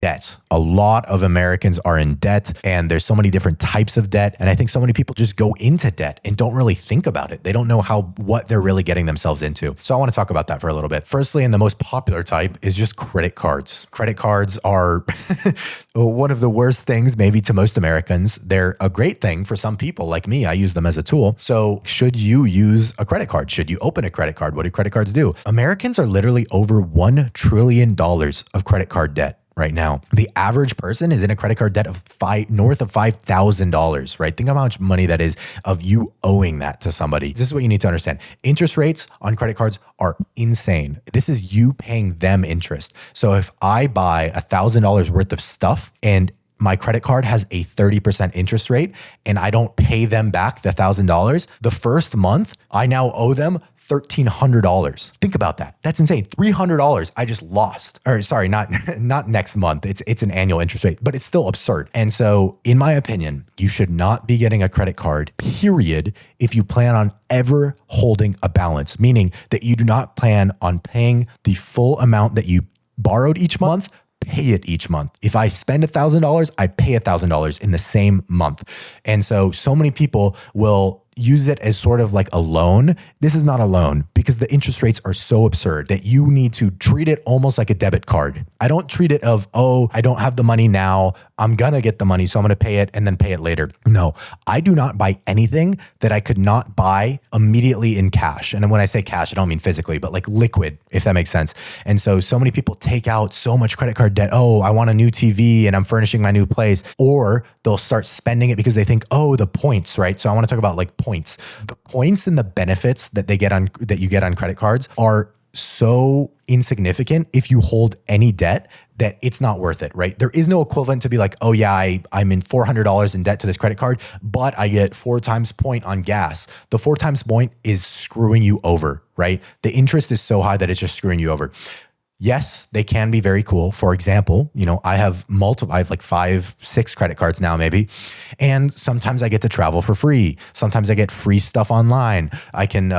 debt. A lot of Americans are in debt, and there's so many different types of debt. And I think so many people just go into debt and don't really think about it. They don't know what they're really getting themselves into. So I want to talk about that for a little bit. Firstly, and the most popular type is just credit cards. Credit cards are one of the worst things maybe to most Americans. They're a great thing for some people like me. I use them as a tool. So should you use a credit card? Should you open a credit card? What do credit cards do? Americans are literally over $1 trillion of credit card debt right now. The average person is in a credit card debt of north of $5,000, right? Think of how much money that is of you owing that to somebody. This is what you need to understand. Interest rates on credit cards are insane. This is you paying them interest. So if I buy $1,000 worth of stuff and my credit card has a 30% interest rate and I don't pay them back the $1,000, the first month I now owe them $1,300. Think about that. That's insane. $300 I just lost. Or sorry, not next month. It's an annual interest rate, but it's still absurd. And so in my opinion, you should not be getting a credit card, period, if you plan on ever holding a balance, meaning that you do not plan on paying the full amount that you borrowed each month. Pay it each month. If I spend $1,000, I pay $1,000 in the same month. And so many people will use it as sort of like a loan. This is not a loan because the interest rates are so absurd that you need to treat it almost like a debit card. I don't treat it of, oh, I don't have the money now. I'm going to get the money, so I'm going to pay it and then pay it later. No, I do not buy anything that I could not buy immediately in cash. And when I say cash, I don't mean physically, but like liquid, if that makes sense. And so many people take out so much credit card debt. Oh, I want a new TV and I'm furnishing my new place. Or they'll start spending it because they think, oh, the points, right? So I want to talk about like points. The points and the benefits that you get on credit cards are so insignificant if you hold any debt that it's not worth it, right? There is no equivalent to be like, oh yeah, I'm in $400 in debt to this credit card, but I get 4 times point on gas. The 4 times point is screwing you over, right? The interest is so high that it's just screwing you over. Yes, they can be very cool. For example, I have like 5, 6 credit cards now maybe. And sometimes I get to travel for free. Sometimes I get free stuff online. I can,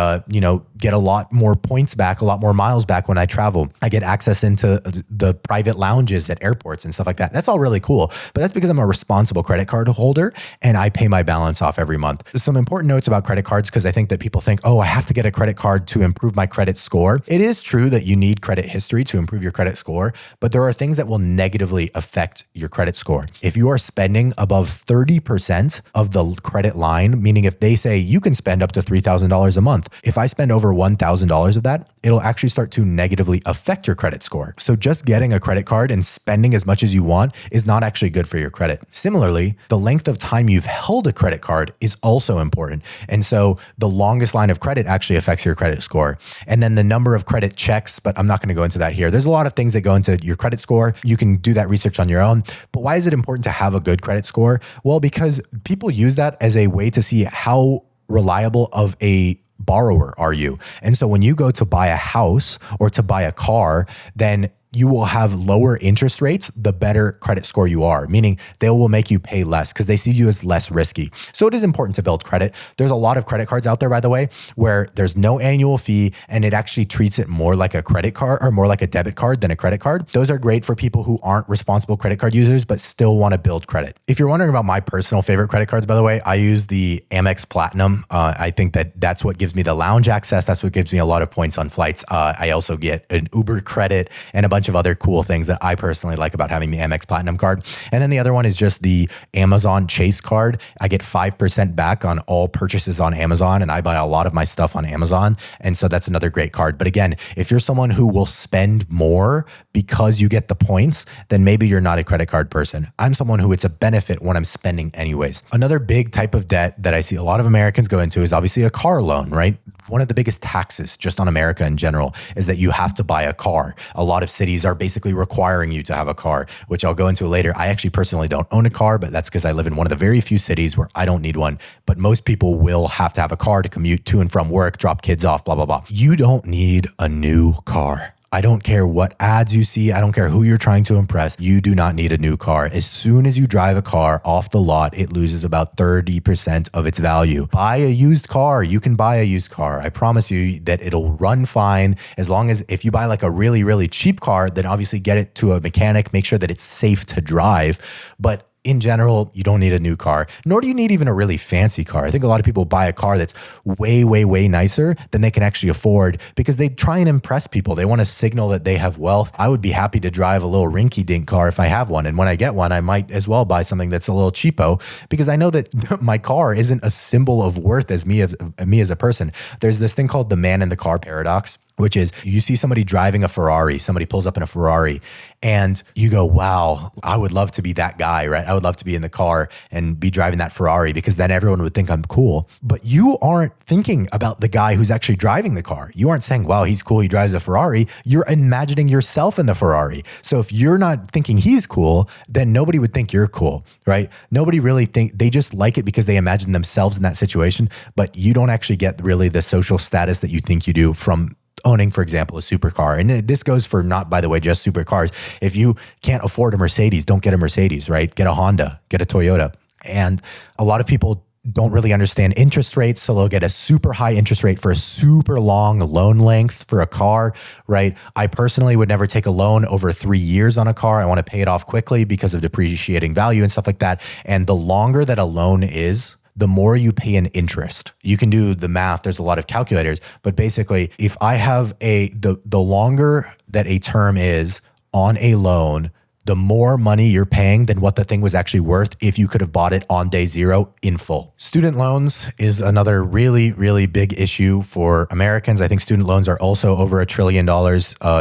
get a lot more points back, a lot more miles back when I travel. I get access into the private lounges at airports and stuff like that. That's all really cool. But that's because I'm a responsible credit card holder and I pay my balance off every month. Some important notes about credit cards, because I think that people think, oh, I have to get a credit card to improve my credit score. It is true that you need credit history to improve your credit score, but there are things that will negatively affect your credit score. If you are spending above 30% of the credit line, meaning if they say you can spend up to $3,000 a month, if I spend over $1,000 of that, it'll actually start to negatively affect your credit score. So just getting a credit card and spending as much as you want is not actually good for your credit. Similarly, the length of time you've held a credit card is also important. And so the longest line of credit actually affects your credit score. And then the number of credit checks, but I'm not going to go into that here. There's a lot of things that go into your credit score. You can do that research on your own. But why is it important to have a good credit score? Well, because people use that as a way to see how reliable of a borrower are you. And so when you go to buy a house or to buy a car, then you will have lower interest rates the better credit score you are, meaning they will make you pay less because they see you as less risky. So it is important to build credit. There's a lot of credit cards out there, by the way, where there's no annual fee and it actually treats it more like a credit card or more like a debit card than a credit card. Those are great for people who aren't responsible credit card users, but still want to build credit. If you're wondering about my personal favorite credit cards, by the way, I use the Amex Platinum. I think that's what gives me the lounge access. That's what gives me a lot of points on flights. I also get an Uber credit and a bunch of other cool things that I personally like about having the Amex Platinum card. And then the other one is just the Amazon Chase card. I get 5% back on all purchases on Amazon, and I buy a lot of my stuff on Amazon. And so that's another great card. But again, if you're someone who will spend more because you get the points, then maybe you're not a credit card person. I'm someone who it's a benefit when I'm spending anyways. Another big type of debt that I see a lot of Americans go into is obviously a car loan, right? One of the biggest taxes just on America in general is that you have to buy a car. A lot of cities are basically requiring you to have a car, which I'll go into later. I actually personally don't own a car, but that's because I live in one of the very few cities where I don't need one. But most people will have to have a car to commute to and from work, drop kids off, blah, blah, blah. You don't need a new car. I don't care what ads you see. I don't care who you're trying to impress. You do not need a new car. As soon as you drive a car off the lot, it loses about 30% of its value. Buy a used car. You can buy a used car. I promise you that it'll run fine. As long as if you buy like a really, really cheap car, then obviously get it to a mechanic, make sure that it's safe to drive. But in general, you don't need a new car, nor do you need even a really fancy car. I think a lot of people buy a car that's way, way, way nicer than they can actually afford because they try and impress people. They want to signal that they have wealth. I would be happy to drive a little rinky-dink car if I have one. And when I get one, I might as well buy something that's a little cheapo because I know that my car isn't a symbol of worth as me as a person. There's this thing called the man in the car paradox, which is you see somebody driving a Ferrari, somebody pulls up in a Ferrari and you go, wow, I would love to be that guy, right? I would love to be in the car and be driving that Ferrari because then everyone would think I'm cool. But you aren't thinking about the guy who's actually driving the car. You aren't saying, wow, he's cool, he drives a Ferrari. You're imagining yourself in the Ferrari. So if you're not thinking he's cool, then nobody would think you're cool, right? Nobody really they just like it because they imagine themselves in that situation, but you don't actually get really the social status that you think you do from owning, for example, a supercar. And this goes for not, by the way, just supercars. If you can't afford a Mercedes, don't get a Mercedes, right? Get a Honda, get a Toyota. And a lot of people don't really understand interest rates. So they'll get a super high interest rate for a super long loan length for a car, right? I personally would never take a loan over 3 years on a car. I want to pay it off quickly because of depreciating value and stuff like that. And the longer that a loan is, the more you pay in interest. You can do the math. There's a lot of calculators, but basically if I have the longer that a term is on a loan, the more money you're paying than what the thing was actually worth if you could have bought it on day zero in full. Student loans is another really, really big issue for Americans. I think student loans are also over $1 trillion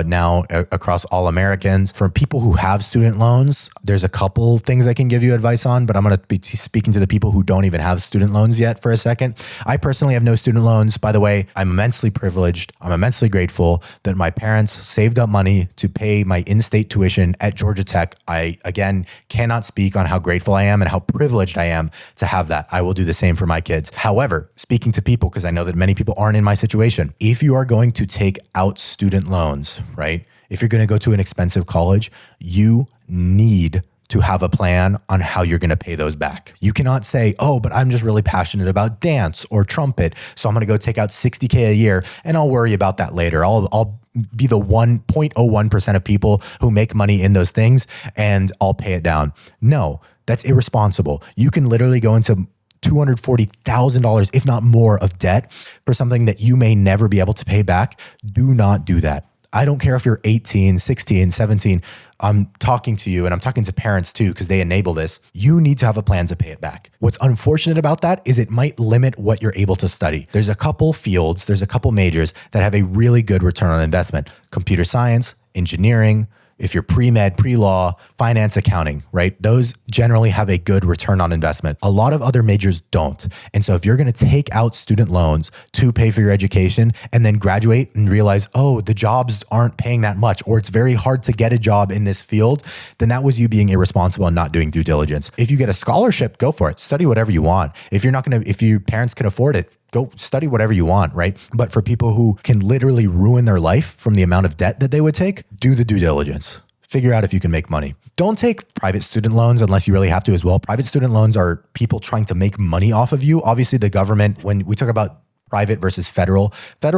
now across all Americans. For people who have student loans, there's a couple things I can give you advice on, but I'm going to be speaking to the people who don't even have student loans yet for a second. I personally have no student loans. By the way, I'm immensely privileged. I'm immensely grateful that my parents saved up money to pay my in-state tuition at Georgia Tech. I, again, cannot speak on how grateful I am and how privileged I am to have that. I will do the same for my kids. However, speaking to people, because I know that many people aren't in my situation, if you are going to take out student loans, right? If you're going to go to an expensive college, you need to have a plan on how you're going to pay those back. You cannot say, oh, but I'm just really passionate about dance or trumpet, so I'm going to go take out $60K a year and I'll worry about that later. I'll be the 1.01% of people who make money in those things and I'll pay it down. No, that's irresponsible. You can literally go into $240,000, if not more, of debt for something that you may never be able to pay back. Do not do that. I don't care if you're 18, 16, 17. I'm talking to you and I'm talking to parents too, because they enable this. You need to have a plan to pay it back. What's unfortunate about that is it might limit what you're able to study. There's a couple fields, there's a couple majors that have a really good return on investment. Computer science, engineering, if you're pre-med, pre-law, finance, accounting, right? Those generally have a good return on investment. A lot of other majors don't. And so if you're going to take out student loans to pay for your education and then graduate and realize, oh, the jobs aren't paying that much, or it's very hard to get a job in this field, then that was you being irresponsible and not doing due diligence. If you get a scholarship, go for it. Study whatever you want. If your parents can afford it, go study whatever you want, right? But for people who can literally ruin their life from the amount of debt that they would take, do the due diligence. Figure out if you can make money. Don't take private student loans unless you really have to as well. Private student loans are people trying to make money off of you. Obviously, the government, when we talk about private versus federal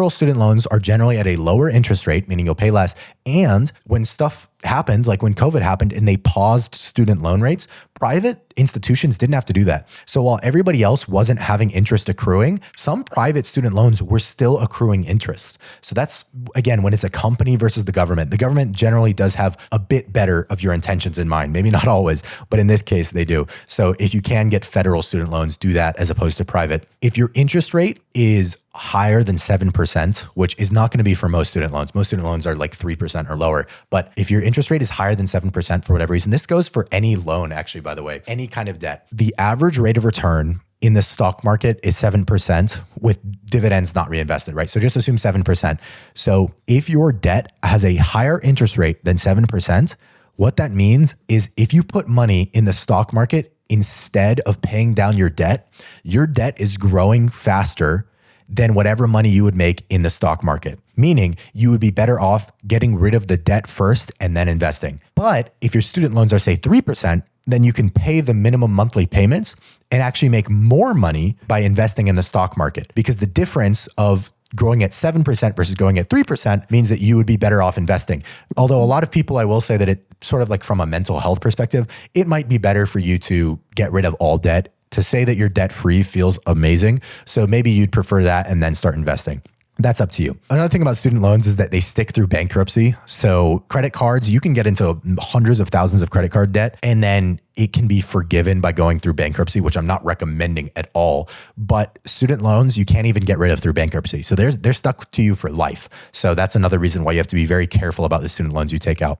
student loans are generally at a lower interest rate, meaning you'll pay less. And when stuff happened, like when COVID happened and they paused student loan rates, private institutions didn't have to do that. So while everybody else wasn't having interest accruing, some private student loans were still accruing interest. So that's, again, when it's a company versus the government generally does have a bit better of your intentions in mind. Maybe not always, but in this case, they do. So if you can get federal student loans, do that as opposed to private. If your interest rate is higher than 7%, which is not going to be for most student loans. Most student loans are like 3% or lower. But if your interest rate is higher than 7% for whatever reason, this goes for any loan, actually, by the way, any kind of debt. The average rate of return in the stock market is 7% with dividends not reinvested, right? So just assume 7%. So if your debt has a higher interest rate than 7%, what that means is if you put money in the stock market instead of paying down your debt is growing faster than whatever money you would make in the stock market. meaning you would be better off getting rid of the debt first and then investing. But if your student loans are, say, 3%, then you can pay the minimum monthly payments and actually make more money by investing in the stock market, because the difference of growing at 7% versus going at 3% means that you would be better off investing. Although a lot of people, I will say that it sort of like from a mental health perspective, it might be better for you to get rid of all debt. To say that you're debt free feels amazing. So maybe you'd prefer that and then start investing. That's up to you. Another thing about student loans is that they stick through bankruptcy. So credit cards, you can get into hundreds of thousands of credit card debt, and then it can be forgiven by going through bankruptcy, which I'm not recommending at all. But student loans, you can't even get rid of through bankruptcy. So they're stuck to you for life. So that's another reason why you have to be very careful about the student loans you take out.